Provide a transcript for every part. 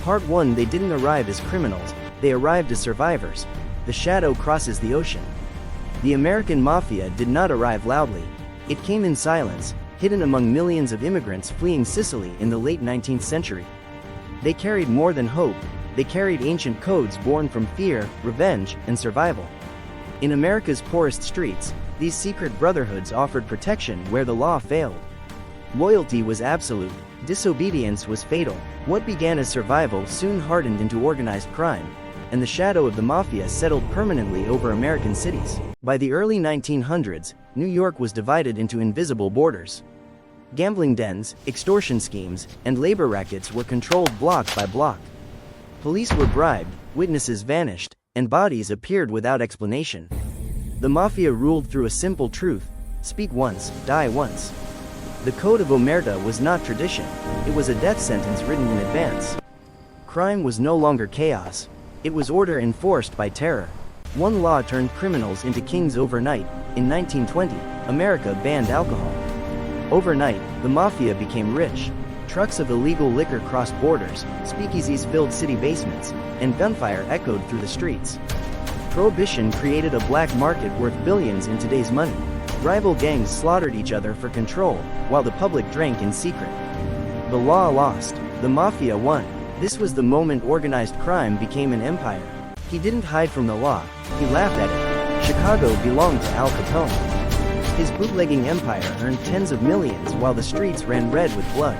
Part 1. They didn't arrive as criminals, they arrived as survivors. The shadow crosses the ocean. The American Mafia did not arrive loudly. It came in silence, hidden among millions of immigrants fleeing Sicily in the late 19th century. They carried more than hope, they carried ancient codes born from fear, revenge, and survival. In America's poorest streets, these secret brotherhoods offered protection where the law failed. Loyalty was absolute, disobedience was fatal. What began as survival soon hardened into organized crime, and the shadow of the Mafia settled permanently over American cities. By the early 1900s, New York was divided into invisible borders. Gambling dens, extortion schemes, and labor rackets were controlled block by block. Police were bribed, witnesses vanished, and bodies appeared without explanation. The Mafia ruled through a simple truth: speak once, die once. The Code of Omerta was not tradition, it was a death sentence written in advance. Crime was no longer chaos, it was order enforced by terror. One law turned criminals into kings overnight. In 1920, America banned alcohol. Overnight, the Mafia became rich. Trucks of illegal liquor crossed borders, speakeasies filled city basements, and gunfire echoed through the streets. Prohibition created a black market worth billions in today's money. Rival gangs slaughtered each other for control, while the public drank in secret. The law lost, the Mafia won. This was the moment organized crime became an empire. He didn't hide from the law, he laughed at it. Chicago belonged to Al Capone. His bootlegging empire earned tens of millions while the streets ran red with blood.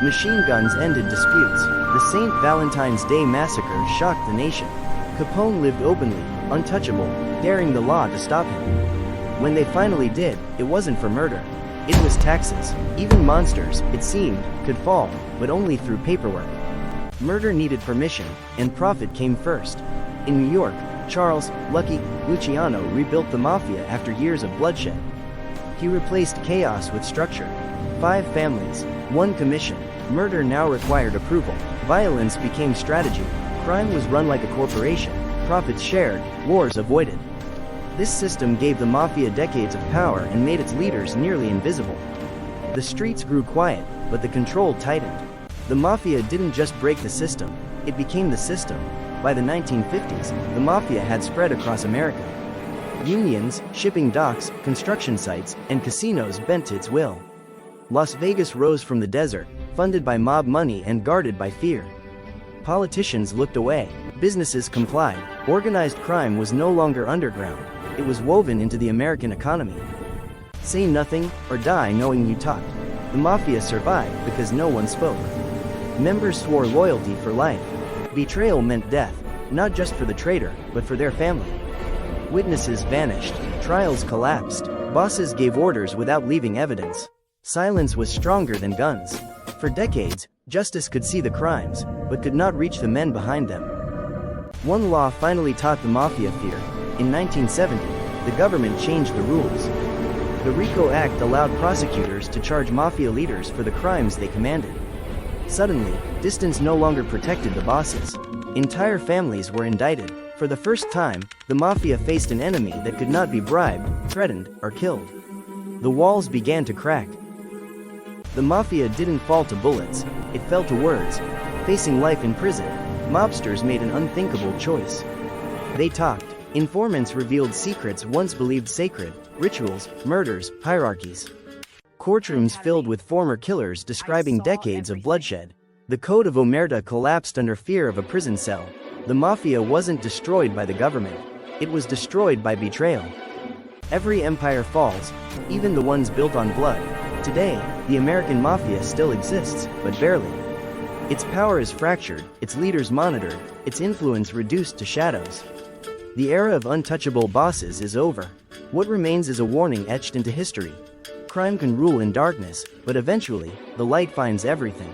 Machine guns ended disputes. The St. Valentine's Day massacre shocked the nation. Capone lived openly, untouchable, daring the law to stop him. When they finally did, it wasn't for murder. It was taxes. Even monsters, it seemed, could fall, but only through paperwork. Murder needed permission, and profit came first. In New York, Charles "Lucky" Luciano rebuilt the Mafia after years of bloodshed. He replaced chaos with structure. 5 families, 1 commission. Murder now required approval. Violence became strategy. Crime was run like a corporation. Profits shared, wars avoided. This system gave the Mafia decades of power and made its leaders nearly invisible. The streets grew quiet, but the control tightened. The Mafia didn't just break the system, it became the system. By the 1950s, the Mafia had spread across America. Unions, shipping docks, construction sites, and casinos bent to its will. Las Vegas rose from the desert, funded by mob money and guarded by fear. Politicians looked away, businesses complied. Organized crime was no longer underground, it was woven into the American economy. Say nothing, or die knowing you talked. The Mafia survived because no one spoke. Members swore loyalty for life. Betrayal meant death, not just for the traitor, but for their family. Witnesses vanished, trials collapsed, bosses gave orders without leaving evidence. Silence was stronger than guns. For decades, justice could see the crimes, but could not reach the men behind them. One law finally taught the Mafia fear. In 1970, the government changed the rules. The RICO Act allowed prosecutors to charge Mafia leaders for the crimes they commanded. Suddenly, distance no longer protected the bosses. Entire families were indicted. For the first time, the Mafia faced an enemy that could not be bribed, threatened, or killed. The walls began to crack. The Mafia didn't fall to bullets, it fell to words. Facing life in prison, mobsters made an unthinkable choice. They talked. Informants revealed secrets once believed sacred: rituals, murders, hierarchies. Courtrooms filled with former killers describing decades of bloodshed. The Code of Omerta collapsed under fear of a prison cell. The Mafia wasn't destroyed by the government, it was destroyed by betrayal. Every empire falls, even the ones built on blood. Today, the American Mafia still exists, but barely. Its power is fractured, its leaders monitored, its influence reduced to shadows. The era of untouchable bosses is over. What remains is a warning etched into history. Crime can rule in darkness, but eventually, the light finds everything.